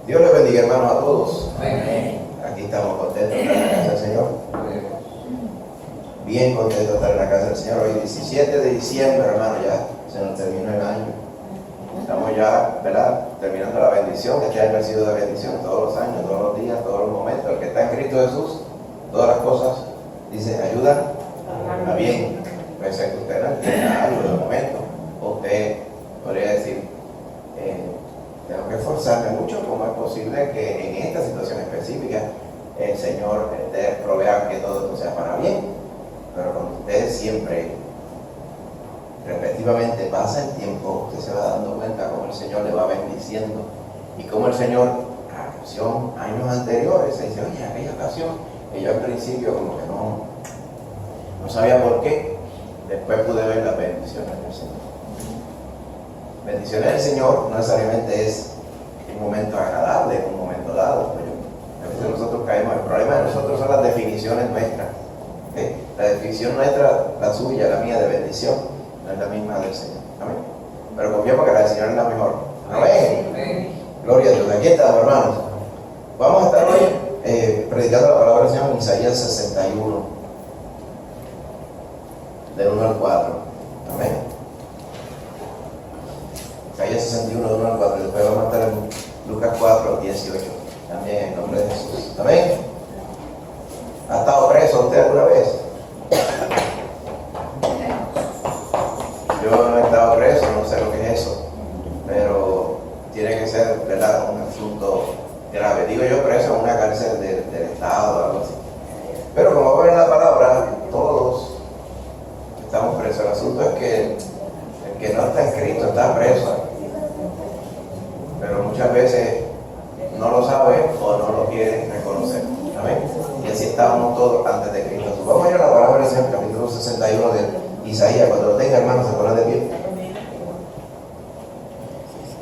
Dios les bendiga, hermanos, a todos. Amén. Aquí estamos contentos de estar en la casa del Señor. Bien contentos de estar en la casa del Señor. Hoy 17 de diciembre, hermano, ya se nos terminó el año. Estamos ya, ¿verdad?, terminando la bendición, que este año ha sido de bendición todos los años, todos los días, todos los momentos. El que está en Cristo Jesús, todas las cosas, dice, ayudan a bien. Puede ser que usted no entienda algo de momento. Usted podría decir, tengo que esforzarme mucho. ¿Cómo es posible que en esta situación específica el Señor provea que todo esto sea para bien? Pero cuando usted siempre, respectivamente, pasa el tiempo, usted se va dando cuenta cómo el Señor le va bendiciendo y cómo el Señor, años anteriores, se dice, oye, aquella ocasión que yo al principio como que no sabía por qué, después pude ver las bendiciones del Señor. Bendiciones del Señor no necesariamente es un momento agradable, un momento dado. A veces nosotros caemos, el problema de nosotros son las definiciones nuestras. La definición nuestra, la suya, la mía de bendición, no es la misma del Señor. Amén. Pero confiamos que la del Señor es la mejor. Amén. Amén. Gloria a Dios. Aquí estamos, hermanos. Vamos a estar hoy predicando la palabra del Señor en Isaías 61, del 1 al 4. Amén. Isaías 61, del 1 al 4. Después vamos a estar en Lucas 4, 18. También en nombre de Jesús. Amén. ¿Ha estado preso usted alguna vez? Yo no he estado preso, no sé lo que es eso. Pero tiene que ser, ¿verdad?, un asunto grave. Digo yo, preso en una cárcel del Estado o algo así. Pero como va a ver en la palabra, todos estamos presos. El asunto es que el que no está en Cristo está preso. Pero muchas veces no lo sabe o no lo quiere reconocer. Amén. Y así estábamos todos antes de Cristo. Vamos a ir a la palabra del Señor, capítulo 61 de Isaías. Cuando lo tenga, hermanos, se ponen de pie.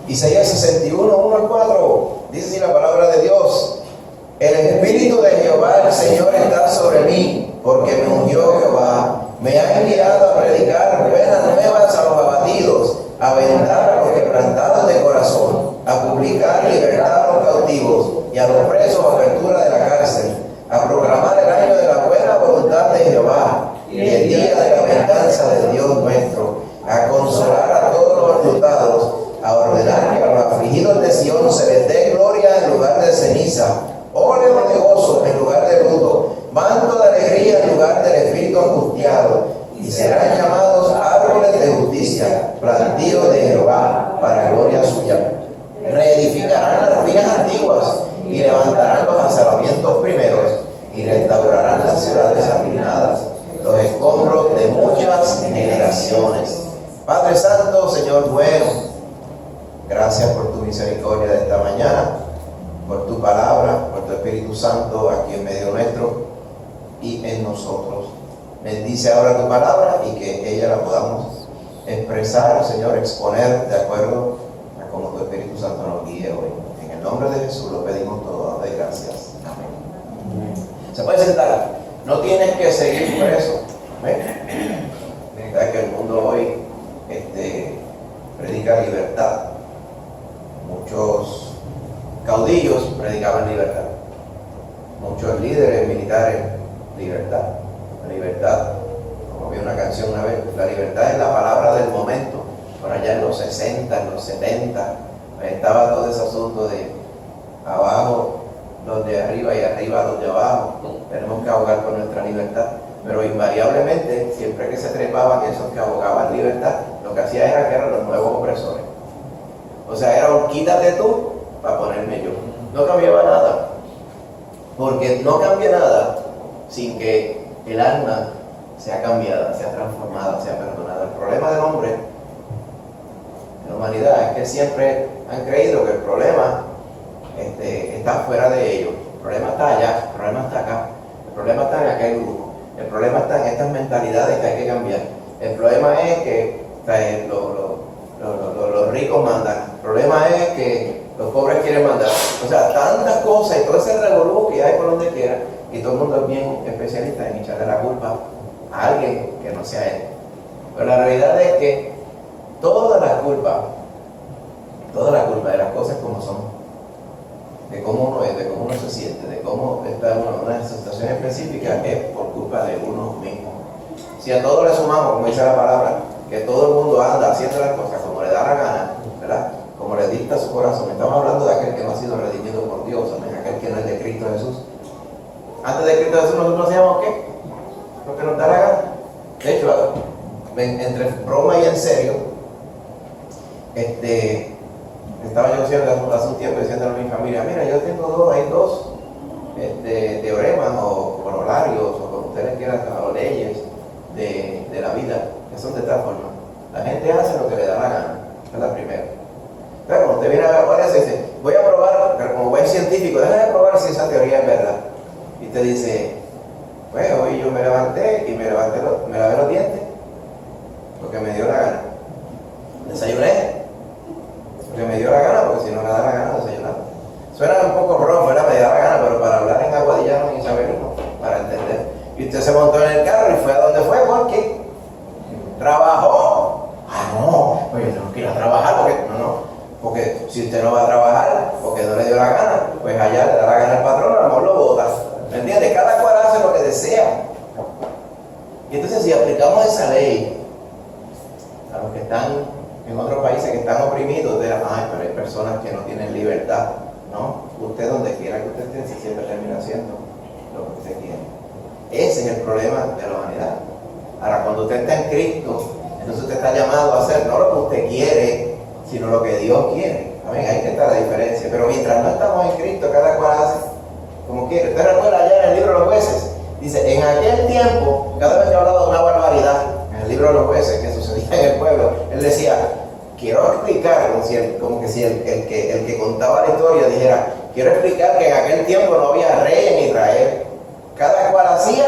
Isaías 61, 1 al 4. Dice así la palabra de Dios: el Espíritu de Jehová, el Señor, está sobre mí, porque me ungió Jehová. Me ha enviado a predicar buenas nuevas a los abatidos, a vendar a los quebrantados de corazón, a publicar libertad a los cautivos y a los presos apertura de la cárcel, a proclamar el año de la buena voluntad de Jehová y el día de la venganza de Dios nuestro, a consolar a todos los enlutados, a ordenar que a los afligidos de Sión se les dé gloria en lugar de ceniza, óleo de gozo en lugar de luto, manto de alegría en lugar del espíritu angustiado, y serán llamados árboles de justicia, plantío de Jehová, para gloria suya. Reedificarán las ruinas antiguas y levantarán los asalamientos primeros y restaurarán las ciudades arruinadas, los escombros de muchas generaciones. Padre Santo, Señor bueno, gracias por tu misericordia de esta mañana, por tu palabra, por tu Espíritu Santo aquí en medio nuestro y en nosotros. Bendice ahora tu palabra y que ella la podamos expresar, Señor, exponer de acuerdo a como tu Espíritu Santo nos guíe hoy. En el nombre de Jesús lo pedimos todo, damos gracias. Amén. Se puede sentar. No tienes que seguir preso. Amén. Verdad que el mundo hoy predica libertad. Muchos caudillos predicaban libertad. Muchos líderes militares, libertad. La libertad, como vi una canción una vez, la libertad es la palabra del momento. Por allá en los 60, en los 70, estaba todo ese asunto de abajo los de arriba y arriba los de abajo. Tenemos que abogar por nuestra libertad. Pero invariablemente, siempre que se trepaban esos que abogaban libertad, lo que hacía era que eran los nuevos opresores. O sea, era un quítate tú para ponerme yo. No cambiaba nada. Porque no cambia nada sin que el alma sea cambiada, sea transformada, sea perdonada. El problema del hombre, de la humanidad, es que siempre han creído que el problema está fuera de ellos. El problema está allá, el problema está acá, el problema está en aquel grupo, el problema está en estas mentalidades que hay que cambiar. El problema es que los ricos mandan, el problema es que los pobres quieren mandar. O sea, tantas cosas y todo ese revolú que hay por donde quiera, y todo el mundo es bien especialista en echarle la culpa a alguien que no sea él. Pero la realidad es que toda la culpa de las cosas como son, de cómo uno es, de cómo uno se siente, de cómo está uno en una situación específica, es por culpa de uno mismo. Si a todo le sumamos, como dice la palabra, que todo el mundo anda haciendo las cosas como le da la gana, ¿verdad? Como le dicta su corazón. Estamos hablando de aquel que no ha sido redimido por Dios, amén, aquel que no es de Cristo Jesús. Antes de Cristo Jesús nosotros hacíamos ¿qué? Lo que nos da la gana. De hecho, entre broma y en serio, estaba yo haciendo hace un tiempo diciendo a mi familia, mira, yo tengo hay dos teoremas o corolarios o como ustedes quieran, o leyes de la vida, que son de tal forma. La gente hace lo que le da la gana, esa es la primera. Pero cuando usted viene a ver eso y dice, voy a probar, pero como buen científico, déjame probar si esa teoría es verdad. Y te dice, pues hoy yo me levanté y me lavé los dientes, porque me dio la gana. Desayuné, porque me dio la gana, porque si no me da la gana desayunar. Suena un poco rojo, ¿verdad? Me da la gana, pero para hablar en aguadillano y isabelino, para entender. Y usted se montó en el carro y fue a donde fue, porque trabajó. Ah, no, pues yo tengo que ir a trabajar, porque si usted no va a trabajar, porque no le dio la gana, pues allá le da la gana al patrón, a lo mejor lo bota. ¿Me entiende? Cada cual hace lo que desea. Y entonces si aplicamos esa ley a los que están en otros países que están oprimidos, dirán, ay, pero hay personas que no tienen libertad. No, usted donde quiera que usted esté, siempre termina haciendo lo que usted quiere. Ese es el problema de la humanidad. Ahora, cuando usted está en Cristo, entonces usted está llamado a hacer no lo que usted quiere, sino lo que Dios quiere. Amén, ahí está la diferencia. Pero mientras no estamos en Cristo, cada cual hace como quiere. Usted recuerda allá en el libro de los jueces, dice, en aquel tiempo, cada vez que hablaba de una barbaridad, en el libro de los jueces que sucedía en el pueblo, él decía, quiero explicar, como que si el que contaba la historia dijera, quiero explicar que en aquel tiempo no había rey en Israel. Cada cual hacía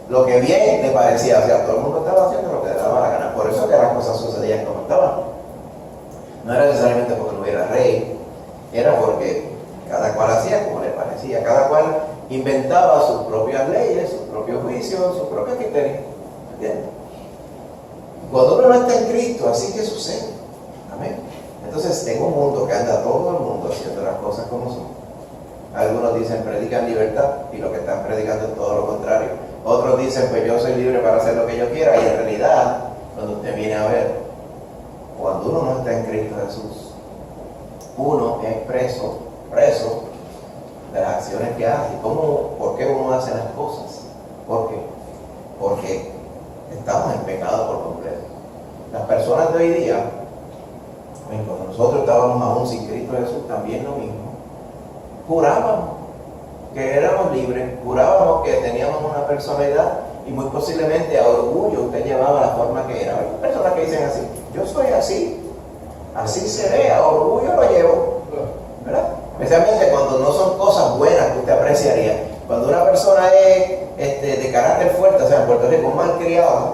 lo que bien le parecía. O sea, todo el mundo estaba haciendo lo que le daba la gana. Por eso que las cosas sucedían como estaban. No era necesariamente porque no hubiera rey, era porque cada cual hacía como le parecía. Cada cual inventaba sus propias leyes, sus propios juicios, sus propios criterios. ¿Entiendes? Cuando uno no está en Cristo, así que sucede. Amén. Entonces, en un mundo que anda todo el mundo haciendo las cosas como son. Algunos dicen predican libertad y lo que están predicando es todo lo contrario. Otros dicen pues yo soy libre para hacer lo que yo quiera, y en realidad cuando usted viene a ver, cuando uno no está en Cristo Jesús, uno es preso de las acciones que hace. ¿Por qué uno hace las cosas? ¿Por qué? Porque estamos en pecado por completo. Las personas de hoy día, cuando nosotros estábamos aún sin Cristo Jesús, también lo mismo. Jurábamos que éramos libres, jurábamos que teníamos una personalidad y muy posiblemente a orgullo usted llevaba la forma que era. Hay personas que dicen así, yo soy así seré, a orgullo lo llevo, ¿verdad? Especialmente cuando no son cosas buenas que usted apreciaría. Cuando una persona es de carácter fuerte, o sea, en Puerto Rico, un malcriado,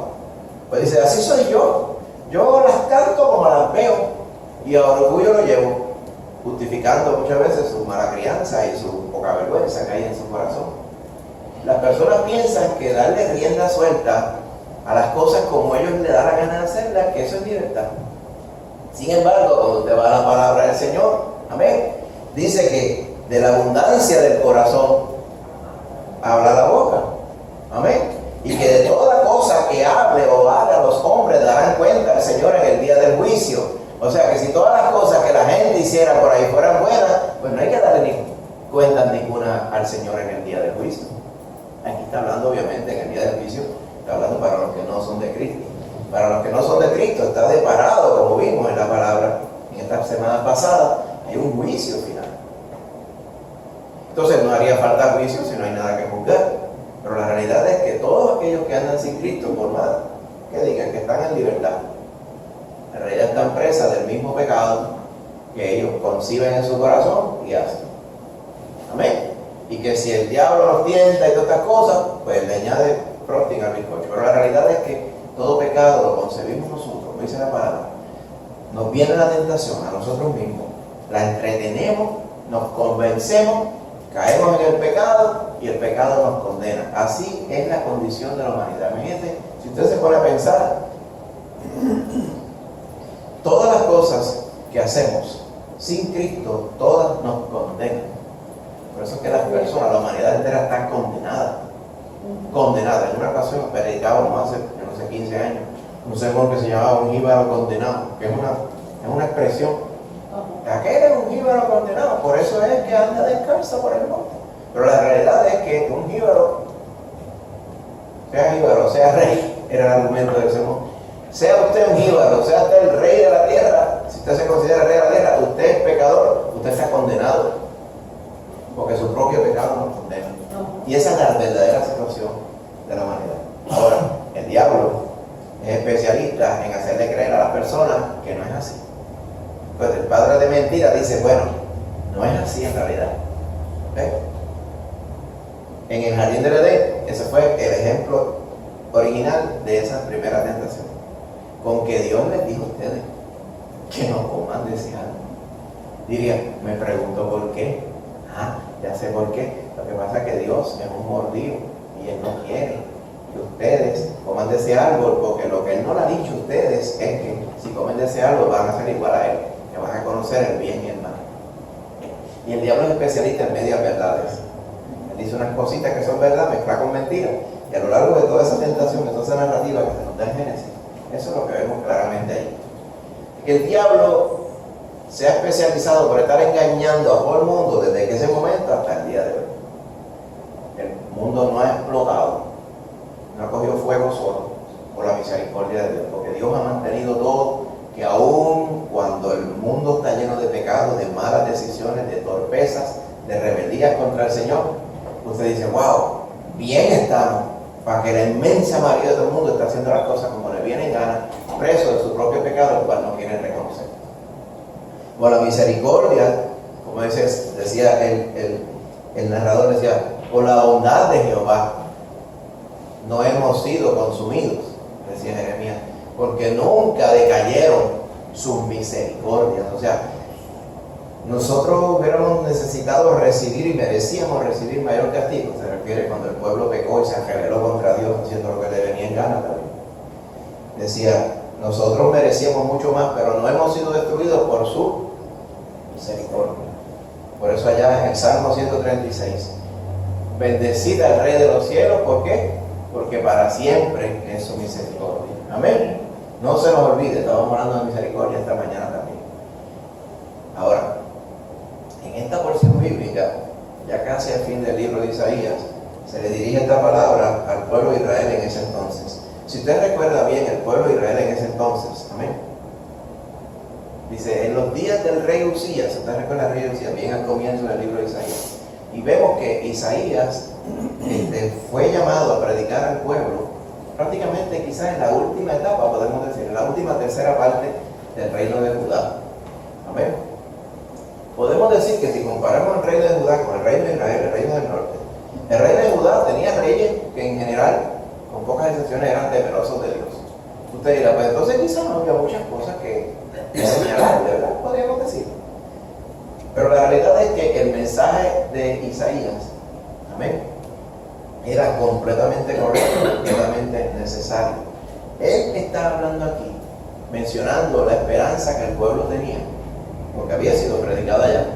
pues dice, así soy yo las canto como las veo y a orgullo lo llevo, justificando muchas veces su mala crianza y su poca vergüenza que hay en su corazón. Las personas piensan que darle rienda suelta a las cosas como ellos le da la gana de hacerlas, que eso es libertad. Sin embargo, cuando usted va a la palabra del Señor, amén, dice que de la abundancia del corazón habla la boca, amén, y que de toda cosa que hable o haga los hombres darán cuenta al Señor en el día del juicio. O sea que si todas las cosas que la gente hiciera por ahí fueran buenas, pues no hay que darle ni cuenta ninguna al Señor en el día del juicio. Aquí está hablando obviamente en el día del juicio, está hablando para los que no son de Cristo. Para los que no son de Cristo está deparado, como vimos en la palabra en esta semana pasada, hay un juicio final. Entonces no haría falta juicio si no hay nada que juzgar. Pero la realidad es que todos aquellos que andan sin Cristo, por más que digan que están en libertad, en realidad están presas del mismo pecado que ellos conciben en su corazón y hacen. Amén. Y que si el diablo los tienta y todas estas cosas, pues le añade frosting al bizcocho. Pero la realidad es que todo pecado lo concebimos nosotros, como dice la palabra. Nos viene la tentación a nosotros mismos, la entretenemos, nos convencemos, caemos en el pecado y el pecado nos condena. Así es la condición de la humanidad. Imagínate, si usted se pone a pensar, todas las cosas que hacemos sin Cristo, todas nos condenan. Por eso es que las personas, la humanidad entera está condenada. Condenada. En una ocasión predicábamos hace, yo no sé, 15 años, un sermón que se llamaba un jíbaro condenado, que es una expresión. Aquel es un jíbaro condenado, por eso es que anda descalzo por el monte. Pero la realidad es que un jíbaro, sea rey, era el argumento del sermón. Sea usted un jíbaro, sea usted el rey de la tierra, si usted se considera rey de la tierra, usted es pecador, usted está condenado, porque su propio pecado nos condena. Y esa es la verdadera situación de la humanidad. Ahora, el diablo es especialista en hacerle creer a las personas que no es así. Pues el padre de mentira dice, bueno, no es así en realidad. ¿Ves? En el jardín del Edén, ese fue el ejemplo original de esa primera tentación. Con que Dios les dijo a ustedes que no coman de ese árbol. Diría, me pregunto por qué. Ya sé por qué. Lo que pasa es que Dios es un mordido y Él no quiere que ustedes coman de ese árbol, porque lo que Él no le ha dicho a ustedes es que si comen de ese árbol van a ser igual a Él, que van a conocer el bien y el mal. Y el diablo es especialista en medias verdades. Él dice unas cositas que son verdad, mezcla con mentiras. Y a lo largo de toda esa tentación, de toda esa narrativa que se nos da en Génesis, eso es lo que vemos claramente ahí. Que el diablo se ha especializado por estar engañando a todo el mundo desde ese momento hasta el día de hoy. El mundo no ha explotado, no ha cogido fuego solo por la misericordia de Dios, porque Dios ha mantenido todo, que aún cuando el mundo está lleno de pecados, de malas decisiones, de torpezas, de rebeldías contra el Señor, usted dice, wow, bien estamos, para que la inmensa mayoría de todo el mundo está haciendo las cosas como le viene en gana, preso de su propio pecado, el cual no quieren reconocer. Por la misericordia, como decía el narrador, decía, por la bondad de Jehová no hemos sido consumidos, decía Jeremías, porque nunca decayeron sus misericordias. O sea, nosotros hubiéramos necesitado recibir y merecíamos recibir mayor castigo. Se refiere cuando el pueblo pecó y se rebeló contra Dios haciendo lo que le venía en gana también. Decía, nosotros merecíamos mucho más, pero no hemos sido destruidos por su misericordia. Por eso allá en el Salmo 136, bendecid al Rey de los cielos, ¿por qué? Porque para siempre es su misericordia. Amén. No se nos olvide, estábamos hablando de misericordia esta mañana también. Ahora, en esta porción bíblica, ya casi al fin del libro de Isaías, se le dirige esta palabra al pueblo de Israel en ese entonces. Si usted recuerda bien, el pueblo de Israel en ese entonces, amén. Dice, en los días del rey Usías, usted recuerda al rey Usías, bien al comienzo del libro de Isaías. Y vemos que Isaías fue llamado a predicar al pueblo, prácticamente quizás en la última etapa, podemos decir, en la última tercera parte del reino de Judá. Amén. Podemos decir que si comparamos el reino de Judá con el reino de Israel, el reino del norte, el reino de Judá tenía reyes que en general, con pocas excepciones, eran temerosos de Dios. Usted dirá, pues entonces quizás no había muchas cosas que señalar, de verdad, podríamos decir. Pero la realidad es que el mensaje de Isaías, amén, era completamente correcto, completamente necesario. Él está hablando aquí, mencionando la esperanza que el pueblo tenía, porque había sido predicada ya,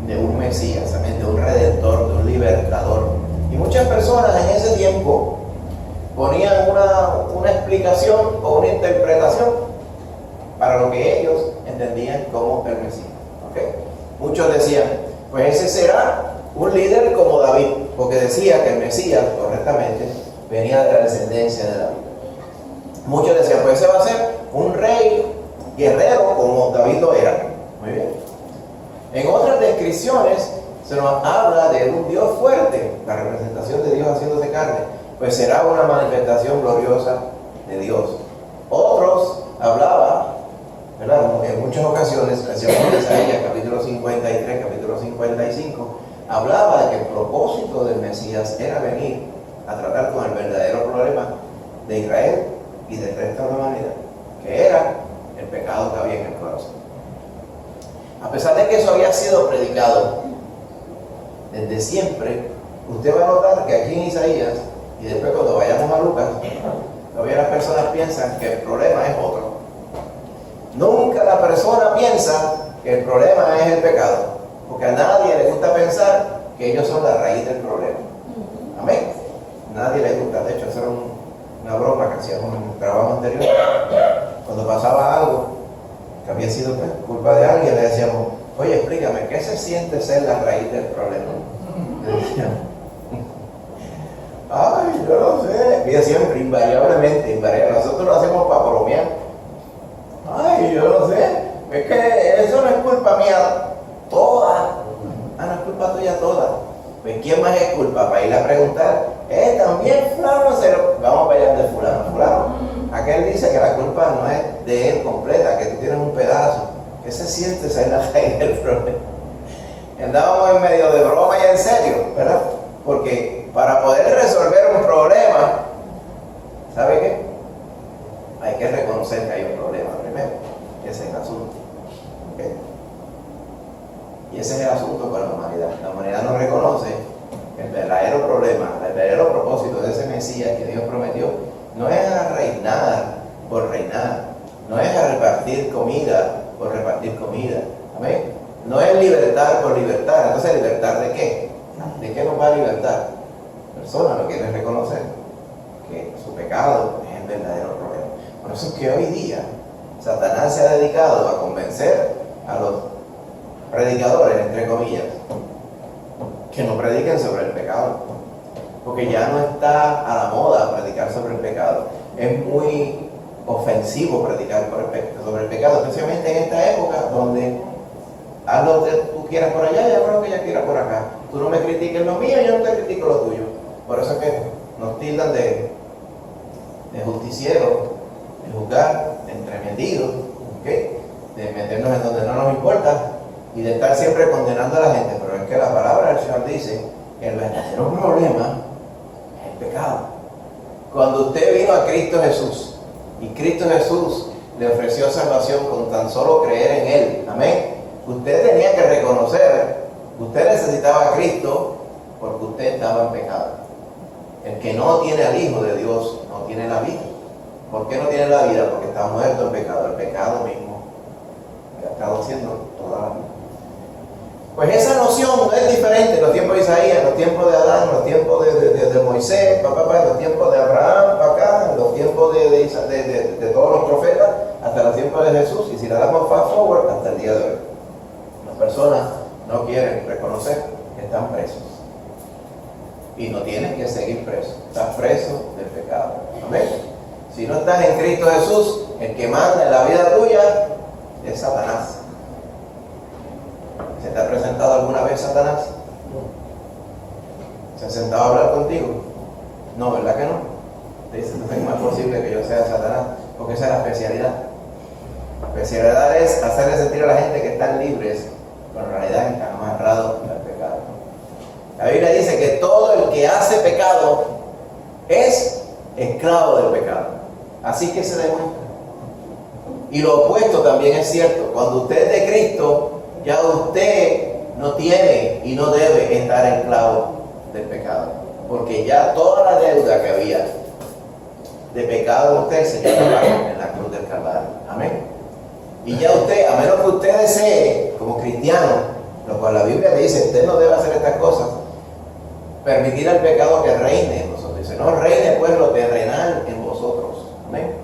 de un Mesías, también de un Redentor, de un Libertador. Y muchas personas en ese tiempo ponían una explicación o una interpretación para lo que ellos entendían como el Mesías. ¿Okay? Muchos decían, pues ese será un líder como David, porque decía que el Mesías, correctamente, venía de la descendencia de David. Muchos decían, pues ese va a ser un rey guerrero como David lo era. Muy bien. En otras descripciones se nos habla de un Dios fuerte, la representación de Dios haciéndose carne, pues será una manifestación gloriosa de Dios. Otros hablaban, ¿verdad? En muchas ocasiones, especialmente Isaías, capítulo 53, capítulo 55, hablaba de que el propósito del Mesías era venir a tratar con el verdadero problema de Israel y del resto de la humanidad, que era el pecado que había en el corazón. A pesar de que eso había sido predicado desde siempre, usted va a notar que aquí en Isaías, y después cuando vayamos a Lucas, todavía las personas piensan que el problema es otro. Nunca la persona piensa que el problema es el pecado, porque a nadie le gusta pensar que ellos son la raíz del problema. Amén. Nadie le gusta. De hecho, eso era una broma que hacíamos en un trabajo anterior. Cuando pasaba algo que había sido culpa de alguien, le decíamos, oye, explícame, ¿qué se siente ser la raíz del problema? Le decíamos, ay, yo no sé. Y siempre, invariablemente, nosotros lo hacemos para bromear. Ay, yo no sé. Es que eso no es culpa mía toda. No es culpa tuya toda. Pues ¿quién más es culpa? Para ir a preguntar, también fulano vamos para allá de fulano. Aquel dice que la culpa no es de él completa, que tú tienes un pedazo. ¿Qué se siente ser la raíz del problema? Andábamos en medio de broma y en serio, ¿verdad? Porque para poder resolver un problema, ¿sabe qué? Hay que reconocer que hay un problema primero. Ese es el asunto. ¿Okay? Y ese es el asunto con la humanidad. La humanidad no reconoce el verdadero problema, el verdadero propósito de ese Mesías que Dios prometió. No es a reinar por reinar, no es a repartir comida por repartir comida. Amén. No es libertar por libertar. Entonces, ¿libertar de qué? ¿De qué nos va a libertar? La persona no quiere reconocer que su pecado es el verdadero problema. Por eso es que hoy día Satanás se ha dedicado a convencer a los predicadores, entre comillas, que no prediquen sobre el pecado, porque ya no está a la moda predicar sobre el pecado. Es muy ofensivo predicar sobre el pecado, especialmente en esta época donde haz lo que tú quieras por allá y hago lo que ella quiera por acá. Tú no me critiques lo mío, yo no te critico lo tuyo. Por eso es que nos tildan de justicieros, de juzgar, de entremedidos, ¿okay? De meternos en donde no nos importa y de estar siempre condenando a la gente. Pero es que la palabra del Señor dice que el verdadero problema es el pecado. Cuando usted vino a Cristo Jesús y Cristo Jesús le ofreció salvación con tan solo creer en Él, amén, usted tenía que reconocer que usted necesitaba a Cristo porque usted estaba en pecado. El que no tiene al Hijo de Dios no tiene la vida. ¿Por qué no tiene la vida? Porque está muerto en pecado. El pecado mismo que ha estado haciendo toda la vida. Pues esa noción es diferente en los tiempos de Isaías, en los tiempos de Adán, en los tiempos de Moisés, en los tiempos de Abraham, para acá, en los tiempos de todos los profetas, hasta los tiempos de Jesús. Y si le damos fast forward, hasta el día de hoy. Las personas no quieren reconocer que están presos. Y no tienen que seguir presos. Estás preso del pecado. Amén. Si no estás en Cristo Jesús, el que manda en la vida tuya es Satanás. ¿Se te ha presentado alguna vez Satanás? ¿Se ha sentado a hablar contigo? No, ¿verdad que no? Te dice, no es más posible que yo sea Satanás, porque esa es la especialidad. La especialidad es hacerle sentir a la gente que están libres, pero en realidad están amarrados al pecado. La Biblia dice que todo el que hace pecado es esclavo del pecado. Así que se demuestra. Y lo opuesto también es cierto. Cuando usted es de Cristo, ya usted no tiene y no debe estar esclavo del pecado. Porque ya toda la deuda que había de pecado en usted se lleva en la cruz del Calvario. Amén. Y ya usted, a menos que usted desee, como cristiano, lo cual la Biblia le dice, usted no debe hacer estas cosas, permitir al pecado que reine en nosotros. Dice, no reine pues lo terrenal en vosotros. Amén.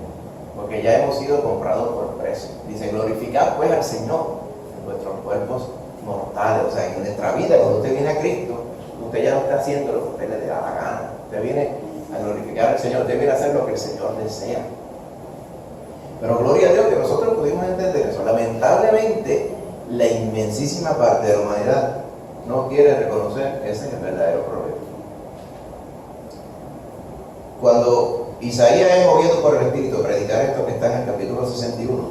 Porque ya hemos sido comprados por precio. Dice, glorificad pues al Señor en vuestros cuerpos mortales. O sea, en nuestra vida, cuando usted viene a Cristo, usted ya no está haciendo lo que usted le da la gana. Usted viene a glorificar al Señor, usted viene a hacer lo que el Señor desea. Pero gloria a Dios que nosotros pudimos entender eso. Lamentablemente, la inmensísima parte de la humanidad no quiere reconocer que ese es el verdadero problema. Cuando Isaías es movido por el Espíritu a predicar esto que está en el capítulo 61,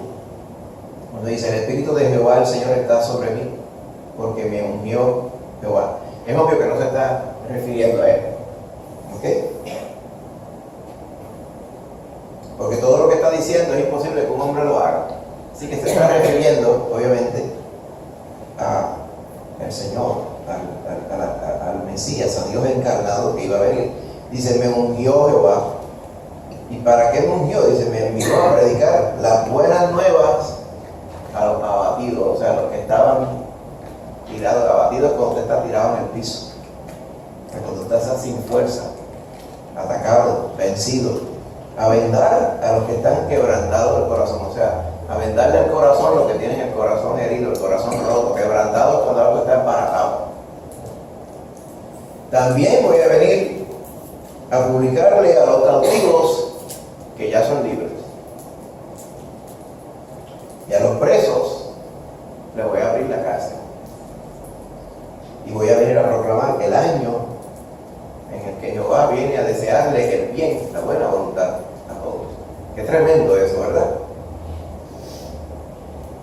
cuando dice, el Espíritu de Jehová, el Señor, está sobre mí, porque me ungió Jehová. Es obvio que no se está refiriendo a él. ¿Ok? Porque todo lo que está diciendo es imposible que un hombre lo haga. Así que se está refiriendo, obviamente, al Señor, al Mesías, a Dios encarnado que iba a venir. Dice, me ungió Jehová. ¿Y para qué me ungió? Dice, me envió a predicar las buenas nuevas a los abatidos, o sea, los que estaban tirados, abatidos cuando usted está tirado en el piso. cuando estás sin fuerza, atacado, vencido, a vendar a los que están quebrantados del corazón, o sea, a vendarle el corazón los que tienen el corazón herido, el corazón roto, quebrantado cuando algo está embarazado. También voy a venir a publicarle a los cautivos que ya son libres. Y a los presos les voy a abrir la cárcel. Y voy a venir a proclamar el año en el que Jehová viene a desearle el bien, la buena voluntad a todos. Qué tremendo eso, ¿verdad?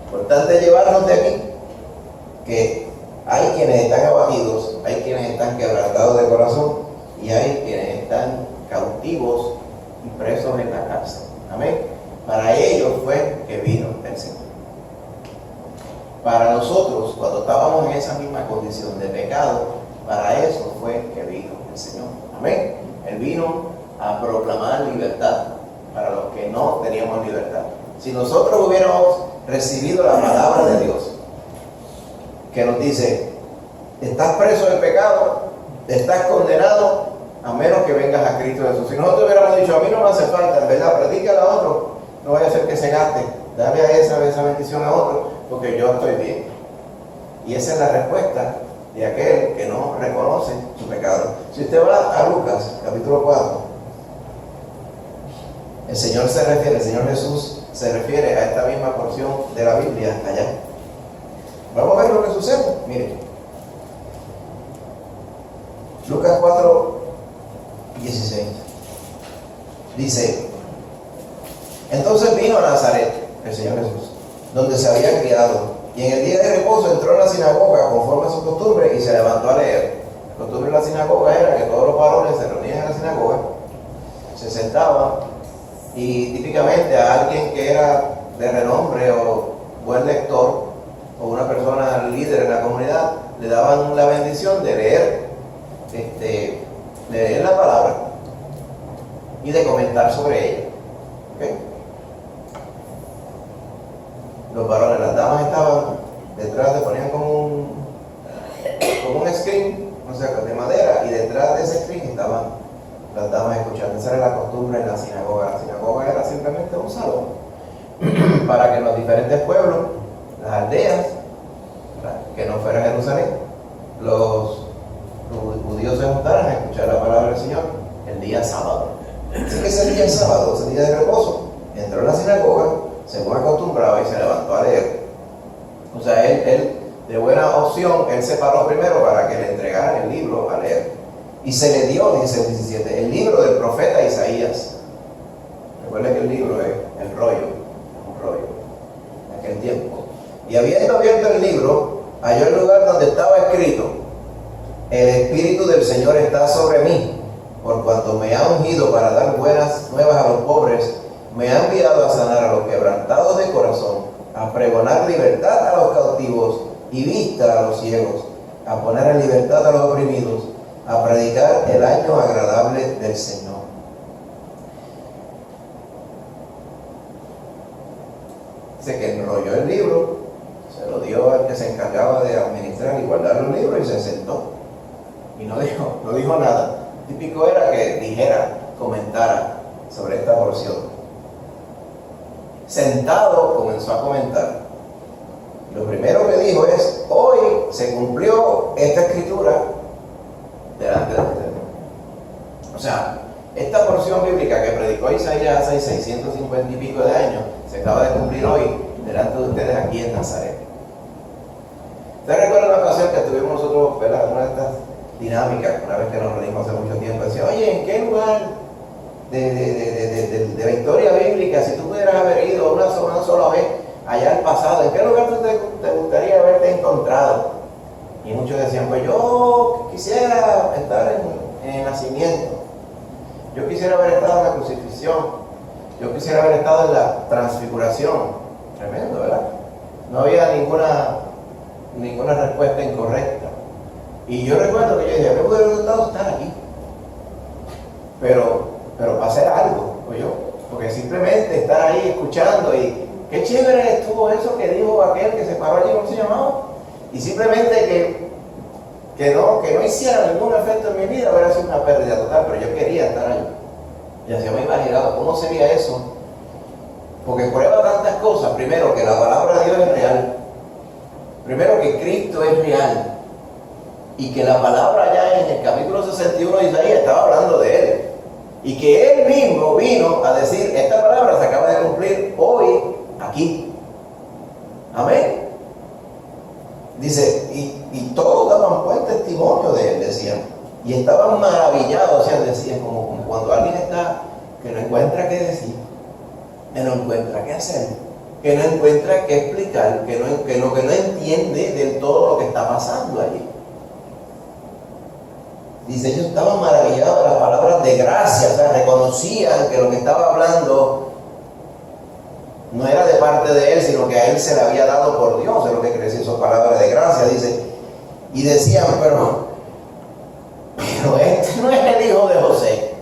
Importante llevarnos de aquí que hay quienes están abatidos, hay quienes están quebrantados de corazón y hay quienes están cautivos y presos en la cárcel. Amén. Para ellos fue que vino el Señor. Para nosotros, cuando estábamos en esa misma condición de pecado, para eso fue que vino el Señor. Amén. Él vino a proclamar libertad para los que no teníamos libertad. Si nosotros hubiéramos recibido la palabra de Dios, que nos dice, estás preso del pecado, estás condenado, a menos que vengas a Cristo Jesús. Si nosotros hubiéramos dicho, a mí no me hace falta, en verdad, predícale a otro, no vaya a ser que se gaste, dale a esa bendición a otro, porque yo estoy bien. Y esa es la respuesta de aquel que no reconoce su pecado. Si usted va a Lucas, capítulo 4, el Señor Jesús se refiere a esta misma porción de la Biblia allá. Vamos a ver lo que sucede. Miren, Lucas 4, 16 dice: entonces vino a Nazaret el Señor Jesús, donde se había criado, y en el día de reposo entró en la sinagoga conforme a su costumbre y se levantó a leer. La costumbre de la sinagoga era que todos los varones se reunían en la sinagoga, se sentaban, y típicamente a alguien que era de renombre o buen lector o una persona líder en la comunidad le daban la bendición de leer la palabra y de comentar sobre ella. ¿Okay? Los varones, las damas estaban detrás, se ponían como un screen, o sea, de madera, y detrás de ese screen estaban las damas escuchando. Esa era la costumbre en la sinagoga. La sinagoga era simplemente un salón para que en los diferentes pueblos, las aldeas, que no fuera Jerusalén, los judíos se juntaran a escuchar la palabra del Señor el día sábado. Así que ese día sábado, ese día de reposo, entró en la sinagoga, según acostumbraba, y se levantó a leer. O sea, él de buena opción, él se paró primero para que le entregaran el libro a leer. Y se le dio, dice el 17, el libro del profeta Isaías. Recuerden que el libro es el rollo, un rollo, en aquel tiempo. Y habiendo abierto el libro, halló el lugar donde estaba escrito: el Espíritu del Señor está sobre mí, por cuanto me ha ungido para dar buenas nuevas a los pobres, me ha enviado a sanar a los quebrantados de corazón, a pregonar libertad a los cautivos y vista a los ciegos, a poner en libertad a los oprimidos, a predicar el año agradable del Señor. Dice que enrolló el libro, se lo dio al que se encargaba de administrar y guardar los libros y se sentó. Y no dijo nada. Típico era que dijera, comentara sobre esta porción. Sentado comenzó a comentar. Lo primero que dijo es: hoy se cumplió esta escritura delante de ustedes. O sea, esta porción bíblica que predicó Isaías hace 650 y pico de años se acaba de cumplir hoy delante de ustedes aquí en Nazaret. ¿Ustedes recuerdan la ocasión que tuvimos nosotros, ¿verdad?, una de estas dinámicas, una vez que nos reunimos hace mucho tiempo? Decía: oye, ¿en qué lugar de la historia bíblica, si tú pudieras haber ido una sola vez allá al pasado, ¿en qué lugar te gustaría haberte encontrado? Y muchos decían: pues yo quisiera estar en el nacimiento, yo quisiera haber estado en la crucifixión, yo quisiera haber estado en la transfiguración. Tremendo, ¿verdad? No había ninguna respuesta incorrecta. Y yo recuerdo que yo dije: me hubiera gustado estar aquí, pero para hacer algo, porque simplemente estar ahí escuchando, y qué chévere estuvo eso que dijo aquel que se paró allí, ¿cómo se llamaba? Y simplemente que no hiciera ningún efecto en mi vida, hubiera sido una pérdida total, pero yo quería estar ahí. Y así me imaginaba, ¿cómo sería eso? Porque prueba tantas cosas. Primero, que la palabra de Dios es real. Primero, que Cristo es real. Y que la palabra ya en el capítulo 61 de Isaías estaba hablando de Él. Y que Él mismo vino a decir, esta palabra se acaba de cumplir hoy, aquí. Amén. Dice, y todos daban buen testimonio de Él, decían. Y estaban maravillados, o sea, decían, como cuando alguien está, que no encuentra qué decir, que no encuentra qué hacer, que no encuentra qué explicar, que no entiende del todo lo que está pasando allí. Dice, ellos estaban maravillados de las palabras de gracia, o sea, reconocían que lo que estaba hablando no era de parte de Él, sino que a Él se le había dado por Dios, es lo que quiere decir sus palabras de gracia, dice. Y decían, pero este no es el hijo de José.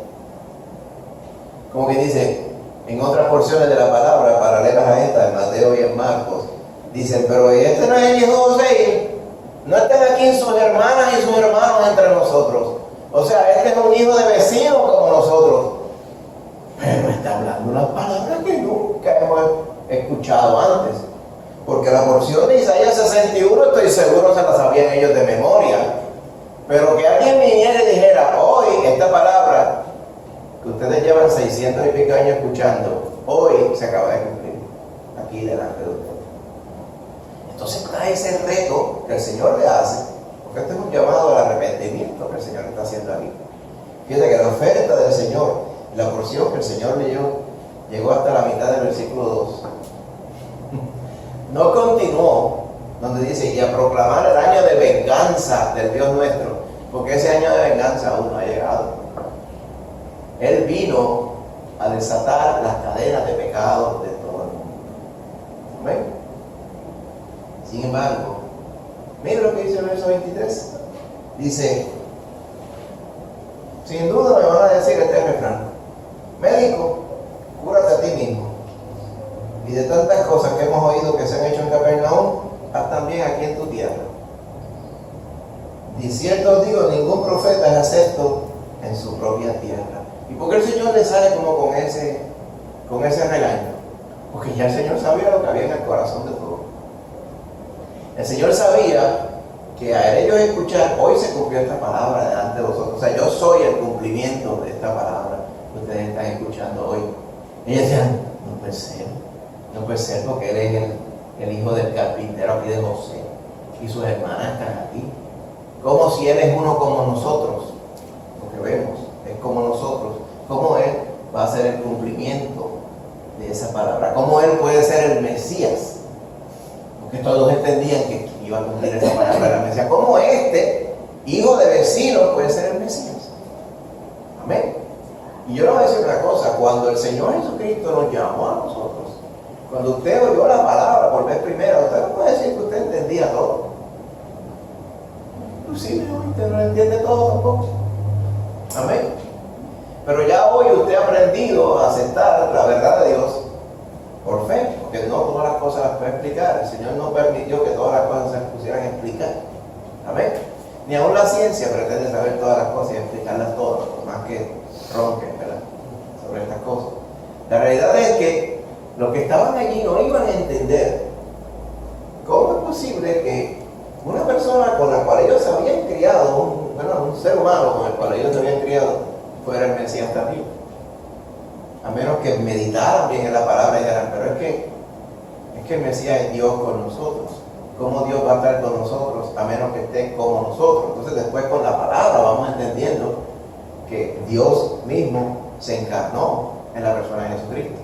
Como que dice, en otras porciones de la palabra, paralelas a esta, en Mateo y en Marcos, dicen, pero este no es el hijo de José, no están aquí sus hermanas y sus hermanos entre nosotros. O sea, este es un hijo de vecino como nosotros. Pero está hablando unas palabras que nunca hemos escuchado antes. Porque la porción de Isaías 61, estoy seguro se la sabían ellos de memoria. Pero que alguien viniera y dijera, hoy esta palabra, que ustedes llevan 600 y pico años escuchando, hoy se acaba de cumplir, aquí delante de ustedes. Entonces está ese reto que el Señor le hace, porque este es un llamado al arrepentimiento que el Señor está haciendo aquí. Fíjate que la oferta del Señor, la porción que el Señor leyó, llegó hasta la mitad del versículo 2. No continuó donde dice, y a proclamar el año de venganza del Dios nuestro, porque ese año de venganza aún no ha llegado. Él vino a desatar las cadenas de pecado de todo el mundo. ¿Amén? Sin embargo, mira lo que dice el verso 23. Dice, sin duda me van a decir este refrán, médico, cúrate a ti mismo. Y de tantas cosas que hemos oído que se han hecho en Capernaum, haz también aquí en tu tierra. Y cierto os digo, ningún profeta es acepto en su propia tierra. ¿Y por qué el Señor le sale como con ese regaño? Porque ya el Señor sabía lo que había en el corazón de todos. El Señor sabía que a ellos escuchar, hoy se cumplió esta palabra delante de vosotros. O sea, yo soy el cumplimiento de esta palabra que ustedes están escuchando hoy. Ellos decían, no puede ser porque Él es el hijo del carpintero aquí de José y sus hermanas están aquí. Como si Él es uno como nosotros, lo que vemos es como nosotros. ¿Cómo Él va a ser el cumplimiento de esa palabra? ¿Cómo Él puede ser el Mesías? Porque todos entendían que iba a cumplir esa palabra de la Mesías. ¿Cómo este hijo de vecino puede ser el Mesías? Amén. Y yo le voy a decir una cosa, cuando el Señor Jesucristo nos llamó a nosotros, cuando usted oyó la palabra por vez primera, usted no puede decir que usted entendía todo. Inclusive hoy usted no entiende todo tampoco. Amén. Pero ya hoy usted ha aprendido a aceptar la verdad de Dios por fe, porque no todas las cosas las puede explicar. El Señor no permitió que todas las cosas se pusieran a explicar. Amén. Ni aún la ciencia pretende saber todas las cosas y explicarlas todas, por más que ronquen, ¿verdad?, sobre estas cosas. La realidad es que los que estaban allí no iban a entender cómo es posible que una persona con la cual ellos se habían criado, un ser humano con el cual ellos se habían criado, fuera el Mesías también. A menos que meditaran bien en la palabra y dijeran, pero es que el Mesías es Dios con nosotros. ¿Cómo Dios va a estar con nosotros a menos que esté como nosotros? Entonces después con la palabra vamos entendiendo que Dios mismo se encarnó en la persona de Jesucristo.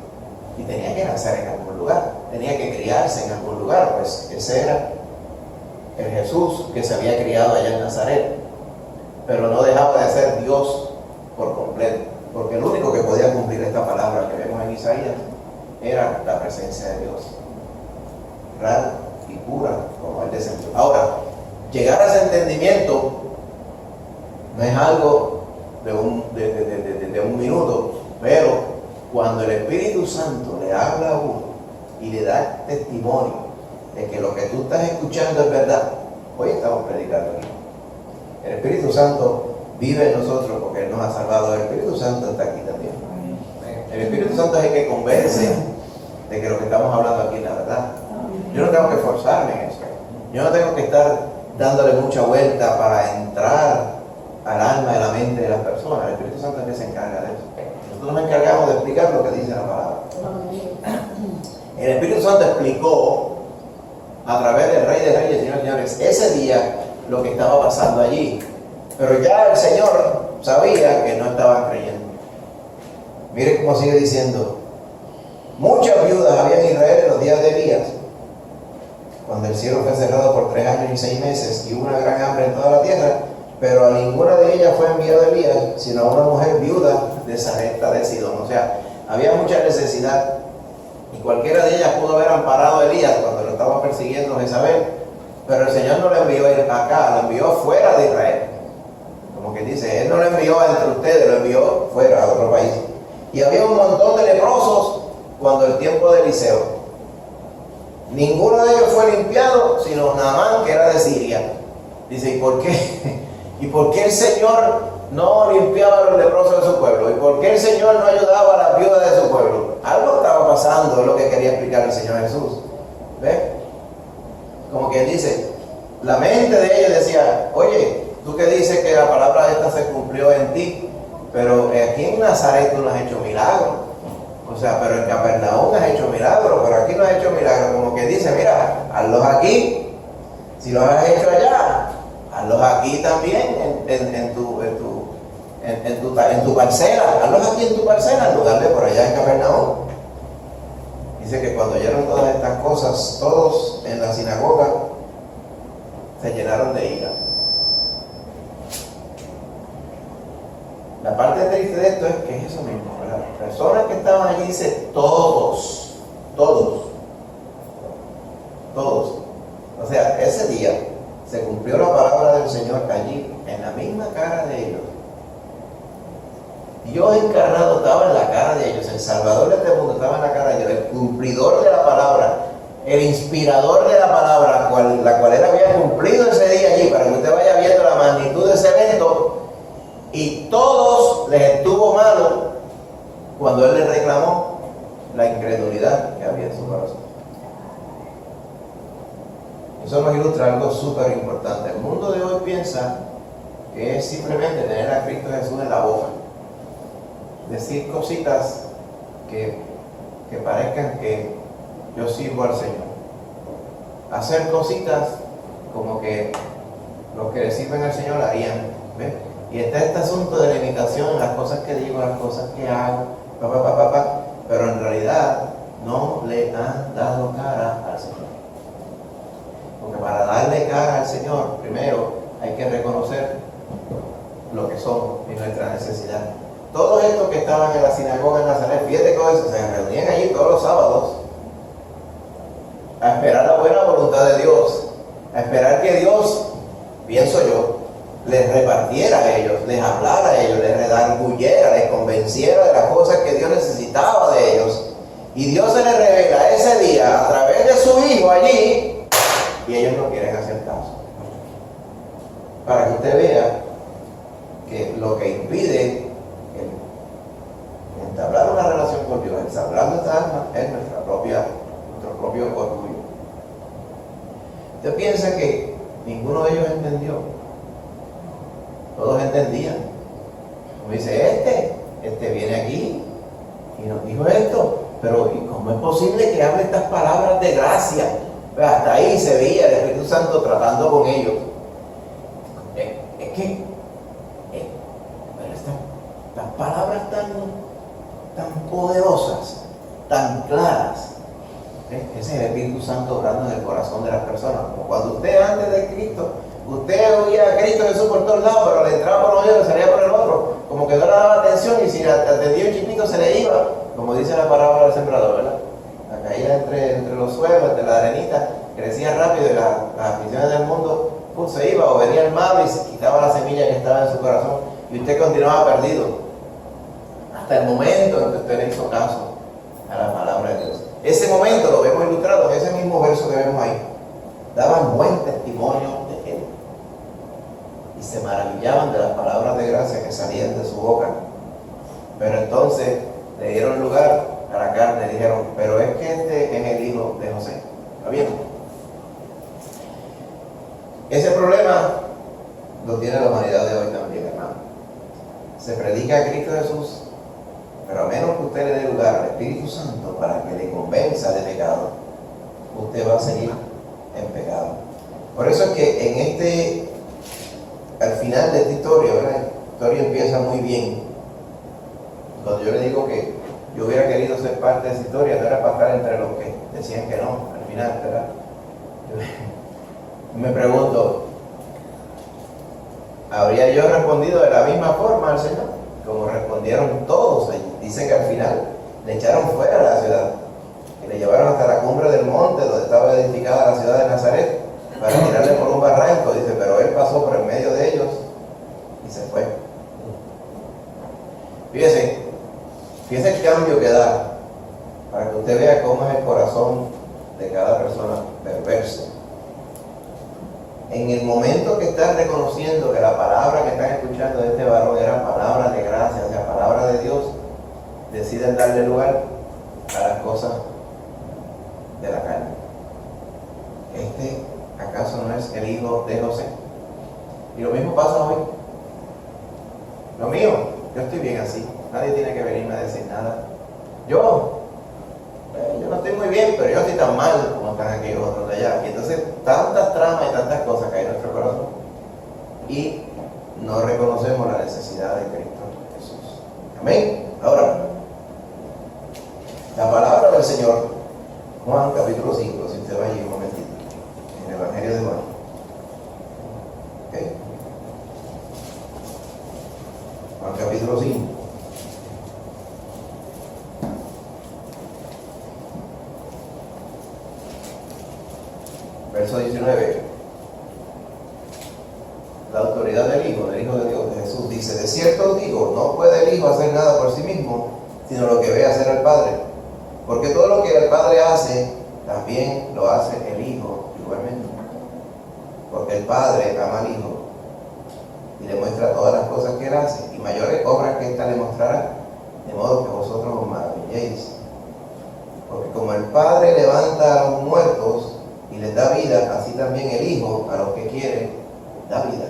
Y tenía que nacer en algún lugar, tenía que criarse en algún lugar, pues ese era el Jesús que se había criado allá en Nazaret. Pero no dejaba de ser Dios por completo, porque el único que podía cumplir esta palabra que vemos en Isaías era la presencia de Dios, real y pura, como Él descendió. Ahora, llegar a ese entendimiento no es algo de un minuto, pero cuando el Espíritu Santo le habla a uno y le da testimonio de que lo que tú estás escuchando es verdad, hoy estamos predicando aquí. Espíritu Santo vive en nosotros porque Él nos ha salvado. El Espíritu Santo está aquí también. El Espíritu Santo es el que convence de que lo que estamos hablando aquí es la verdad. Yo no tengo que forzarme en eso. Yo no tengo que estar dándole mucha vuelta para entrar al alma y a la mente de las personas. El Espíritu Santo es el que se encarga de eso. Nosotros nos encargamos de explicar lo que dice la palabra. El Espíritu Santo explicó a través del Rey de Reyes, Señor de Señores, ese día lo que estaba pasando allí. Pero ya el Señor sabía que no estaban creyendo. Mire cómo sigue diciendo: muchas viudas había en Israel en los días de Elías, cuando el cielo fue cerrado por 3 años y 6 meses y hubo una gran hambre en toda la tierra, pero a ninguna de ellas fue enviado Elías, sino a una mujer viuda de Sarepta de Sidón. O sea, había mucha necesidad y cualquiera de ellas pudo haber amparado a Elías cuando lo estaba persiguiendo Jezabel, pero el Señor no lo envió acá, lo envió fuera de Israel. Como que dice, Él no lo envió entre ustedes, lo envió fuera, a otro país. Y había un montón de leprosos cuando el tiempo de Eliseo. Ninguno de ellos fue limpiado, sino Naamán, que era de Siria. Dice, ¿y por qué? ¿Y por qué el Señor no limpiaba a los leprosos de su pueblo? ¿Y por qué el Señor no ayudaba a las viudas de su pueblo? Algo estaba pasando, es lo que quería explicar el Señor Jesús. ¿Ves? Como que dice, la mente de ellos decía, oye, tú que dices que la palabra esta se cumplió en ti, pero aquí en Nazaret tú no has hecho milagros. O sea, pero en Capernaum has hecho milagros, pero aquí no has hecho milagros. Como que dice, mira, hazlos aquí. Si los has hecho allá, hazlos aquí también, en tu parcela. Hazlos aquí en tu parcela, en lugar de por allá en Capernaum. Dice que cuando oyeron todas estas cosas, todos en la sinagoga se llenaron de ira. La parte triste de esto es que es eso mismo, ¿verdad? Personas que estaban allí, dice todos. O sea, ese día se cumplió la palabra del Señor allí, en la misma cara de ellos. Dios encarnado estaba en la cara de ellos, el Salvador de este mundo estaba en la cara de ellos, el cumplidor de la palabra, el inspirador de la palabra, la cual él había cumplido ese día allí, para que usted vaya viendo la magnitud de ese evento. Y todos les estuvo malo cuando él les reclamó la incredulidad que había en su corazón. Eso nos ilustra algo súper importante. El mundo de hoy piensa que es simplemente tener a Cristo Jesús en la boca, decir cositas que parezcan que yo sirvo al Señor, hacer cositas como que los que le sirven al Señor harían. ¿Ves? Y está este asunto de la imitación, las cosas que digo, las cosas que hago, pero en realidad no le han dado cara al Señor. Porque para darle cara al Señor, primero hay que reconocer lo que somos y nuestra necesidad. Todos estos que estaban en la sinagoga en Nazaret, fíjate con eso, se reunían allí todos los sábados a esperar la buena voluntad de Dios, a esperar que Dios, pienso yo, les repartiera a ellos, les hablara a ellos, les redarguyera, les convenciera de las cosas que Dios necesitaba de ellos. Y Dios se les revela ese día a través de su Hijo allí, y ellos no quieren hacer caso. Para que usted vea que lo que impide entablar una relación con Dios, ensamblar nuestra alma, es nuestro propio orgullo. Usted piensa que ninguno de ellos entendió. Todos entendían. Como dice, este viene aquí y nos dijo esto, pero ¿y cómo es posible que hable estas palabras de gracia? Pues hasta ahí se veía el Espíritu Santo tratando con ellos. Es que estas palabras tan poderosas, tan claras, ese es el Espíritu Santo obrando en el corazón de las personas. Como cuando usted antes de Cristo, usted oía a Cristo Jesús por todos lados, pero le entraba por un oído y salía por el otro. Como que no le daba atención y si atendía un chiquito se le iba, como dice la parábola del sembrador, ¿verdad? La caída entre los suelos, entre la arenita, crecía rápido y las aficiones del mundo se iba, o venía el mal y se quitaba la semilla que estaba en su corazón y usted continuaba perdido hasta el momento en que usted le hizo caso a la palabra de Dios. Ese momento lo vemos ilustrado en ese mismo verso que vemos ahí. Daban buen testimonio de él. y se maravillaban de las palabras de gracia que salían de su boca. Pero entonces le dieron lugar a la carne y dijeron, pero es que este es el hijo de José. ¿Está bien? Ese problema lo tiene la humanidad de hoy también, hermano. Se predica a Cristo Jesús, pero a menos que usted le dé lugar al Espíritu Santo para que le convenza de pecado, usted va a seguir en pecado. Por eso es que al final de esta historia, ¿verdad? La historia empieza muy bien. Cuando yo le digo que yo hubiera querido ser parte de esa historia, no era para estar entre los que decían que no, al final, ¿verdad? Yo me pregunto, ¿habría yo respondido de la misma forma al Señor? Como respondieron todos allí. Dice que al final le echaron fuera de la ciudad y le llevaron hasta la cumbre del monte donde estaba edificada la ciudad de Nazaret para tirarle por un barranco. Dice, pero él pasó por el medio de ellos y se fue. Fíjese el cambio que da para que usted vea cómo es el corazón de cada persona perversa. En el momento que están reconociendo que la palabra que están escuchando de este varón era palabra de gracia, o sea, palabra de Dios, deciden darle lugar a las cosas de la carne. ¿Acaso no es el hijo de José? Y lo mismo pasa hoy. Lo mío, yo estoy bien así. Nadie tiene que venirme a decir nada. Yo no estoy muy bien, pero yo estoy tan mal como están aquellos otros de allá. Y entonces tantas tramas y tantas cosas que hay en nuestro corazón. Y no reconocemos la necesidad de Cristo Jesús. Amén. Ahora, la palabra del Señor, Juan capítulo 5, si usted va allí un momentito, en el Evangelio de Juan. ¿Okay? Juan capítulo 5. Verso 19. La autoridad del Hijo de Dios, de Jesús, dice, de cierto os digo, no puede el Hijo hacer nada por sí mismo, sino lo que ve hacer el Padre. Porque todo lo que el Padre hace, también lo hace el Hijo igualmente. Porque el Padre ama al Hijo y le muestra todas las cosas que Él hace, y mayores obras que ésta le mostrará, de modo que vosotros os maravilléis. Porque como el Padre levanta a los muertos y les da vida, así también el Hijo a los que quiere da vida.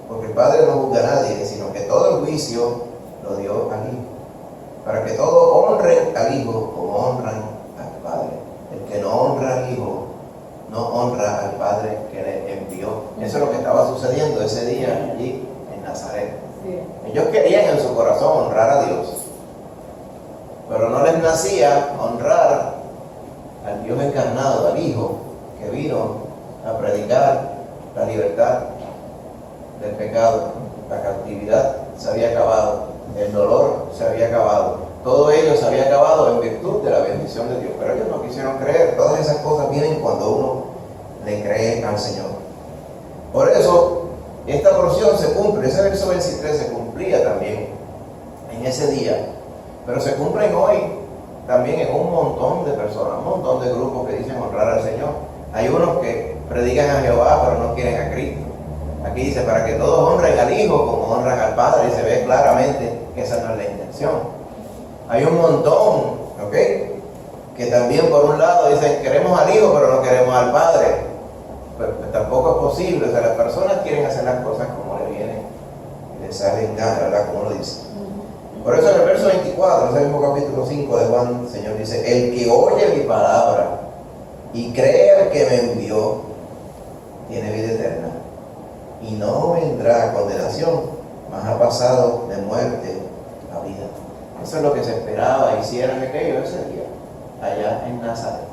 Porque el Padre no juzga a nadie, sino que todo el juicio lo dio al Hijo, para que todos honren al Hijo como honran al Padre. El que no honra al Hijo no honra al Padre que le envió. Eso es lo que estaba sucediendo ese día allí en Nazaret. Ellos querían en su corazón honrar a Dios, pero no les nacía honrar al Dios encarnado, al Hijo que vino a predicar la libertad del pecado. La cautividad se había acabado, el dolor se había acabado, todo ello se había acabado en virtud de la bendición de Dios. Pero ellos no quisieron creer. Todas esas cosas vienen cuando uno le cree al Señor. Por eso esta porción se cumple, ese verso 23 se cumplía también en ese día, pero se cumplen hoy también en un montón de personas, un montón de grupos que dicen honrar al Señor. Hay unos que predican a Jehová pero no quieren a Cristo. Aquí dice, para que todos honren al Hijo como honran al Padre, y se ve claramente que esa no es la intención. Hay un montón, ¿ok?, que también por un lado dicen, queremos al Hijo pero no queremos al Padre. Pues tampoco es posible. O sea, las personas quieren hacer las cosas como le vienen y les salen ganas, ¿verdad?, como lo dice. Por eso en el verso 24, ese mismo capítulo 5 de Juan, el Señor dice, el que oye mi palabra y cree al que me envió, tiene vida eterna y no vendrá a condenación, mas ha pasado de muerte a vida. Eso es lo que se esperaba hicieran aquello ese día, allá en Nazaret.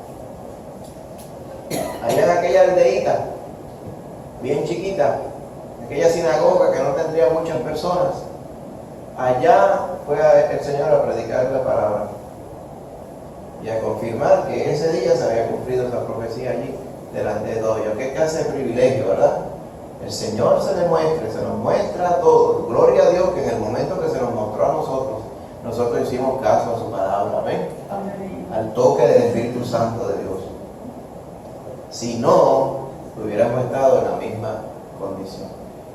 Allá en aquella aldeíta, bien chiquita, aquella sinagoga que no tendría muchas personas, allá fue el Señor a predicar la palabra y a confirmar que ese día se había cumplido esa profecía allí delante de todos. Qué clase de privilegio, ¿verdad? El Señor se demuestra, se nos muestra a todos. Gloria a Dios que en el momento que se nos mostró a nosotros hicimos caso a su palabra. Amén. Amén. Al toque del Espíritu Santo de Dios. Si no, hubiéramos estado en la misma condición.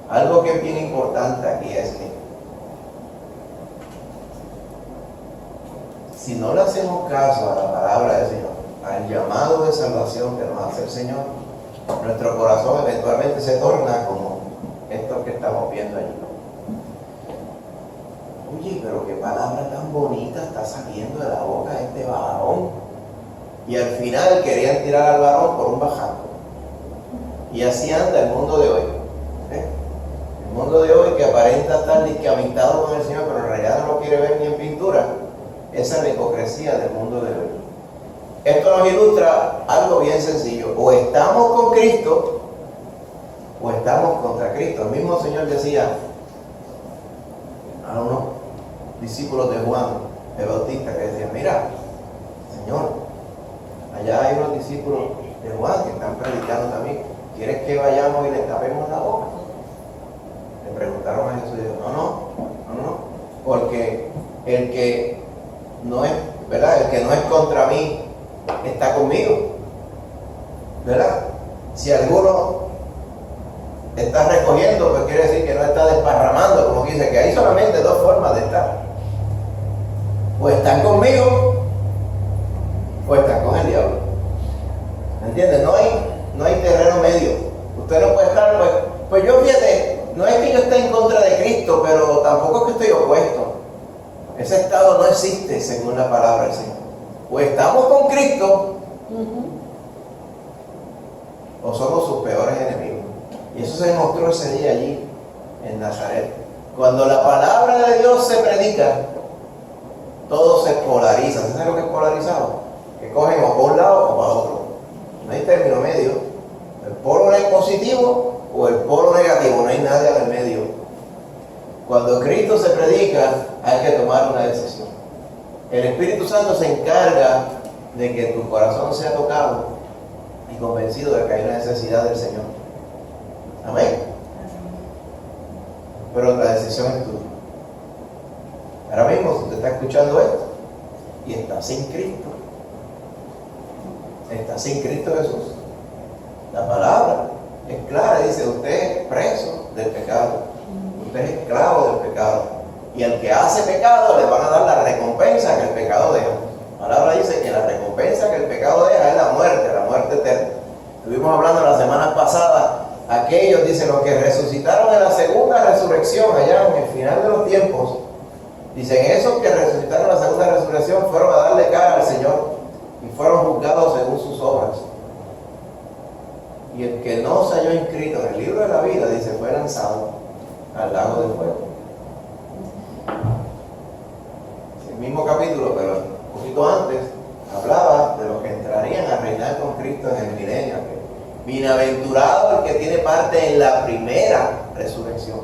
Algo que es bien importante aquí es que si no le hacemos caso a la palabra del Señor, al llamado de salvación que nos hace el Señor, nuestro corazón eventualmente se torna como esto que estamos viendo allí. Oye, pero qué palabra tan bonita está saliendo de la boca de este varón. Y al final querían tirar al varón por un bajanco. Y así anda el mundo de hoy. El mundo de hoy que aparenta estar amistado con el Señor, pero en realidad no lo quiere ver ni en pintura. Esa es la hipocresía del mundo de hoy. Esto nos ilustra algo bien sencillo. O estamos con Cristo, o estamos contra Cristo. El mismo Señor decía a unos discípulos de Juan el Bautista que decían: mira, Señor, allá hay unos discípulos de Juan que están predicando también. ¿Quieres que vayamos y les tapemos la boca? Le preguntaron a Jesús y dijo: no, porque el que no es, ¿verdad? El que no es contra mí está conmigo, ¿verdad? Si alguno está recogiendo, pues quiere decir que no está desparramando, como dice, que hay solamente dos formas de estar: o están conmigo o están con el diablo. ¿Me entiendes? No hay terreno medio. Usted no puede estar, pues yo, fíjate, no es que yo esté en contra de Cristo, pero tampoco es que estoy opuesto. Ese estado no existe según la palabra del Señor. O estamos con Cristo, o somos sus peores enemigos. Y eso se demostró ese día allí en Nazaret. Cuando la palabra de Dios se predica, todo se polariza. ¿Sabes lo que es polarizado? Que cogen o para un lado o para otro. No hay término medio. El polo es positivo o el polo negativo. No hay nadie en el medio. Cuando Cristo se predica, hay que tomar una decisión. El Espíritu Santo se encarga de que tu corazón sea tocado y convencido de que hay una necesidad del Señor. Amén. Pero la decisión es tuya. Ahora mismo, si usted está escuchando esto y está sin Cristo, está sin Cristo Jesús, la palabra es clara, dice: usted es preso del pecado, usted es esclavo del pecado, y al que hace pecado le van a dar la recompensa que el pecado deja. La palabra dice que la recompensa que el pecado deja es la muerte eterna. Estuvimos hablando la semana pasada, aquellos, dice, los que resucitaron en la segunda resurrección, allá en el final de los tiempos, dicen, esos que resucitaron en la segunda resurrección fueron a darle cara al Señor y fueron juzgados según sus obras. Y el que no se halló inscrito en el libro de la vida, dice, fue lanzado al lago de fuego. El mismo capítulo, pero un poquito antes, hablaba de los que entrarían a reinar con Cristo en el milenio. Bienaventurado el que tiene parte en la primera resurrección.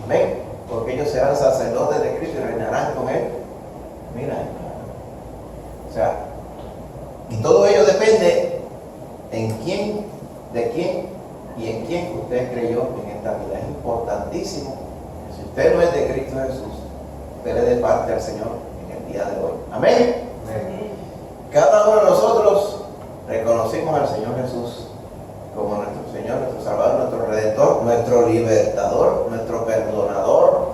Amén. Porque ellos serán sacerdotes de Cristo y reinarán con Él. Mira, o sea, y todo ello depende en quién, de quién y en quién usted creyó en esta vida. Es importantísimo que si usted no es de Cristo Jesús, usted le dé parte al Señor en el día de hoy. Amén. Amén. Cada uno de nosotros reconocimos al Señor Jesús como nuestro Señor, nuestro Salvador, nuestro Redentor, nuestro Libertador, nuestro Perdonador.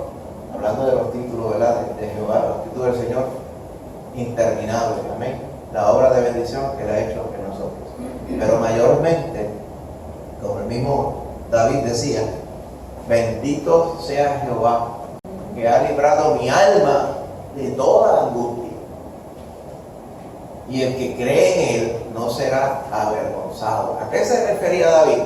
Hablando de los títulos, ¿verdad?, de Jehová, los títulos del Señor, interminables. Amén. La obra de bendición que Él ha hecho en nosotros. Pero mayormente, como el mismo David decía, bendito sea Jehová, que ha librado mi alma de toda angustia. Y el que cree en Él no será avergonzado. ¿A qué se refería David?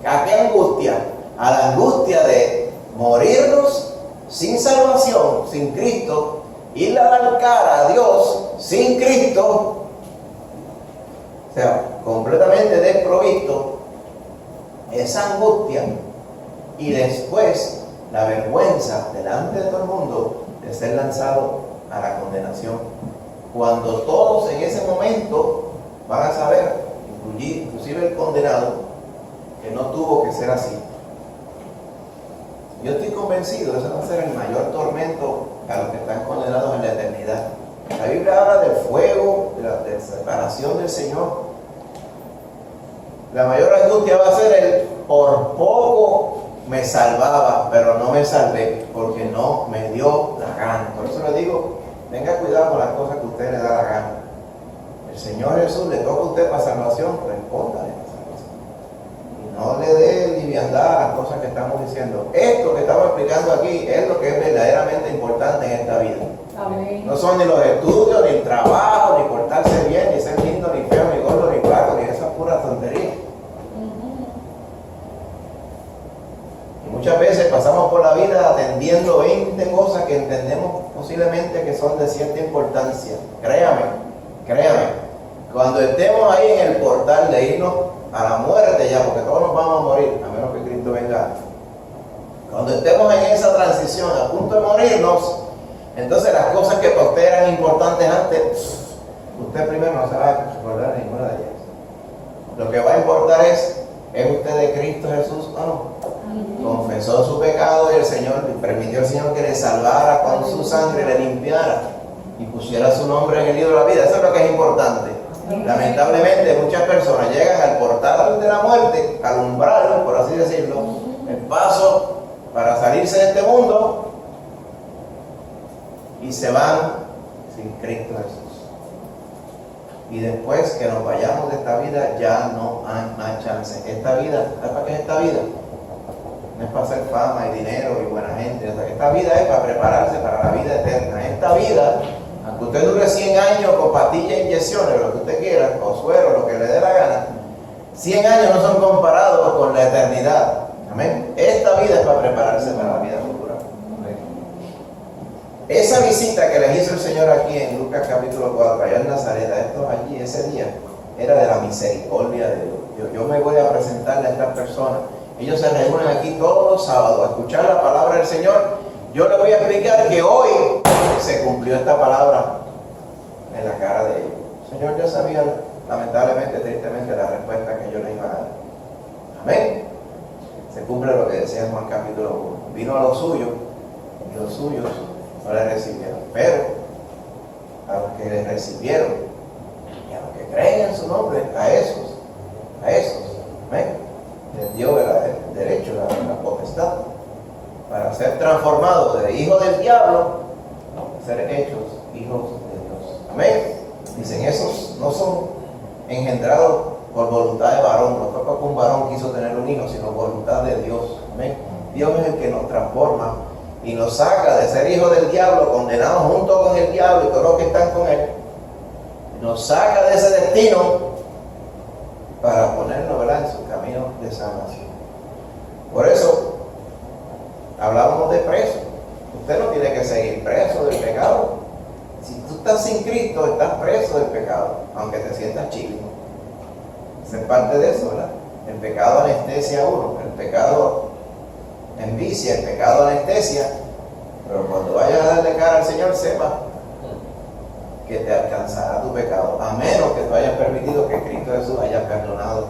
¿A qué angustia? A la angustia de morirnos sin salvación, sin Cristo, ir a dar cara a Dios sin Cristo, o sea, completamente desprovisto, esa angustia, y después la vergüenza delante de todo el mundo de ser lanzado a la condenación. Cuando todos en ese momento van a saber, inclusive el condenado, que no tuvo que ser así. Yo estoy convencido, ese va a ser el mayor tormento a los que están condenados en la eternidad. La Biblia habla del fuego, de la separación del Señor. La mayor angustia va a ser el por poco me salvaba, pero no me salvé porque no me dio la gana. Por eso le digo, tenga cuidado con las cosas que a usted le da la gana. El Señor Jesús le toca a usted para salvación, respóndale para salvación. Y no le dé liviandad a las cosas que estamos diciendo. Esto que estamos explicando aquí es lo que es verdaderamente importante en esta vida. Amén. No son ni los estudios, ni el trabajo, ni portarse bien, ni ser lindo, ni feo, ni gordo, ni flaco, ni esas puras tonterías. Muchas veces pasamos por la vida atendiendo 20 cosas que entendemos posiblemente que son de cierta importancia. Créame, cuando estemos ahí en el portal de irnos a la muerte ya, porque todos nos vamos a morir, a menos que Cristo venga. Cuando estemos en esa transición, a punto de morirnos, entonces las cosas que para usted eran importantes antes, usted primero no se va a recordar ninguna de ellas. Lo que va a importar ¿es usted de Cristo Jesús o no? Confesó su pecado y el Señor permitió al Señor que le salvara con su sangre, le limpiara y pusiera su nombre en el libro de la vida. Eso es lo que es importante. Lamentablemente muchas personas llegan al portal de la muerte, al umbral, por así decirlo, el paso para salirse de este mundo, y se van sin Cristo Jesús. Y después que nos vayamos de esta vida ya no hay más chance. Esta vida, ¿sabes para qué es esta vida? No es para hacer fama y dinero y buena gente. Esta vida es para prepararse para la vida eterna. Esta vida, aunque usted dure 100 años con pastillas e inyecciones, lo que usted quiera, o suero, lo que le dé la gana, 100 años no son comparados con la eternidad. Amén. Esta vida es para prepararse para la vida futura. Amén. Esa visita que les hizo el Señor aquí en Lucas capítulo 4, allá en Nazaret, a estos allí, ese día, era de la misericordia de Dios. Yo me voy a presentarle a estas personas. Ellos se reúnen aquí todos los sábados a escuchar la palabra del Señor. Yo les voy a explicar que hoy se cumplió esta palabra en la cara de ellos. El Señor ya sabía, lamentablemente, tristemente, la respuesta que yo les iba a dar. Amén. Se cumple lo que decía Juan capítulo 1. Vino a los suyos y los suyos no le recibieron. Pero a los que le recibieron y a los que creen en su nombre, a esos, amén, les dio el derecho, la potestad para ser transformados de hijos del diablo a ser hechos hijos de Dios. Amén. Dicen, esos no son engendrados por voluntad de varón, no fue porque un varón quiso tener un hijo, sino voluntad de Dios. Amén. Dios es el que nos transforma y nos saca de ser hijos del diablo, condenados junto con el diablo y todos los que están con él. Nos saca de ese destino para ponernos, ¿verdad?, en su camino de salvación. Por eso hablábamos de preso. Usted no tiene que seguir preso del pecado. Si tú estás sin Cristo, estás preso del pecado, aunque te sientas chico. Es parte de eso, ¿verdad? El pecado anestesia a uno, el pecado envicia, el pecado anestesia, pero cuando vayas a darle cara al Señor, sepa que te alcanzará tu pecado, a menos que tú hayas permitido que Cristo Jesús haya perdonado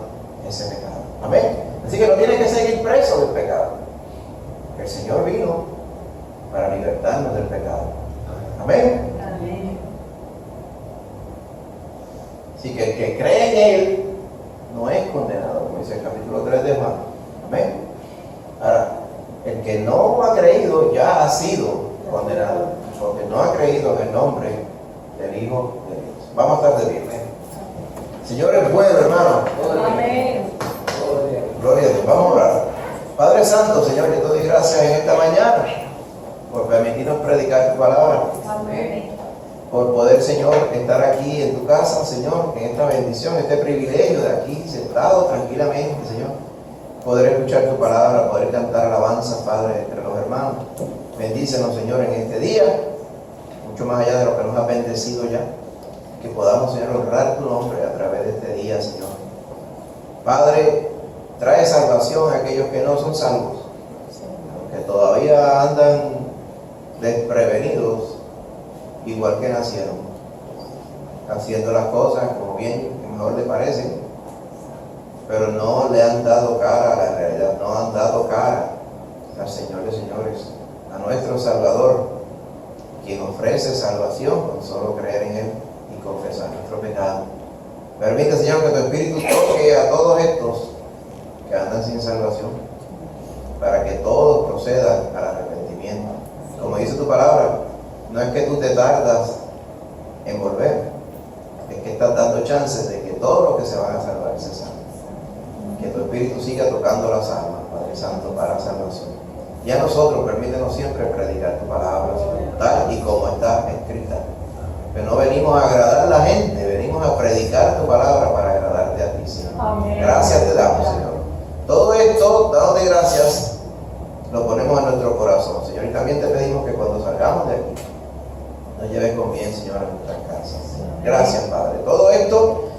ese pecado. Amén. Así que no tienes que seguir preso del pecado. El Señor vino para libertarnos del pecado. Amén. Amén. Así que el que cree en Él no es condenado, como dice el capítulo 3 de Juan. Amén. Ahora, el que no ha creído ya ha sido condenado, porque no ha creído en el nombre del Hijo de Dios. Vamos a estar de pie. Señor es bueno, hermano. Amén. Gloria a Dios. Vamos a orar. Padre Santo, Señor, yo te doy gracias en esta mañana por permitirnos predicar tu palabra. Amén. Por poder, Señor, estar aquí en tu casa, Señor, en esta bendición, este privilegio de aquí, sentado tranquilamente, Señor. Poder escuchar tu palabra, poder cantar alabanza, Padre, entre los hermanos. Bendícenos, Señor, en este día, mucho más allá de lo que nos ha bendecido ya. Que podamos, Señor, honrar tu nombre a través de este día, Señor. Padre, trae salvación a aquellos que no son salvos, que todavía andan desprevenidos, igual que nacieron, haciendo las cosas como bien, mejor le parecen, pero no le han dado cara a la realidad, no han dado cara al Señor de señores, a nuestro Salvador, quien ofrece salvación con solo creer en Él y confesar nuestro pecado. Permite, Señor, que tu Espíritu toque a todos estos que andan sin salvación, para que todos procedan al arrepentimiento. Como dice tu palabra, no es que tú te tardas en volver, es que estás dando chances de que todos los que se van a salvar se salven. Que tu Espíritu siga tocando las almas, Padre Santo, para salvación. Y a nosotros permítenos siempre predicar tu palabra, tal y como está escrita. Que no venimos a agradar a la gente, venimos a predicar tu palabra para agradarte a ti, Señor. Amén. Gracias te damos, Señor. Todo esto, dándote gracias, lo ponemos en nuestro corazón, Señor. Y también te pedimos que cuando salgamos de aquí, nos lleves con bien, Señor, a nuestras casas. Gracias, Padre. Todo esto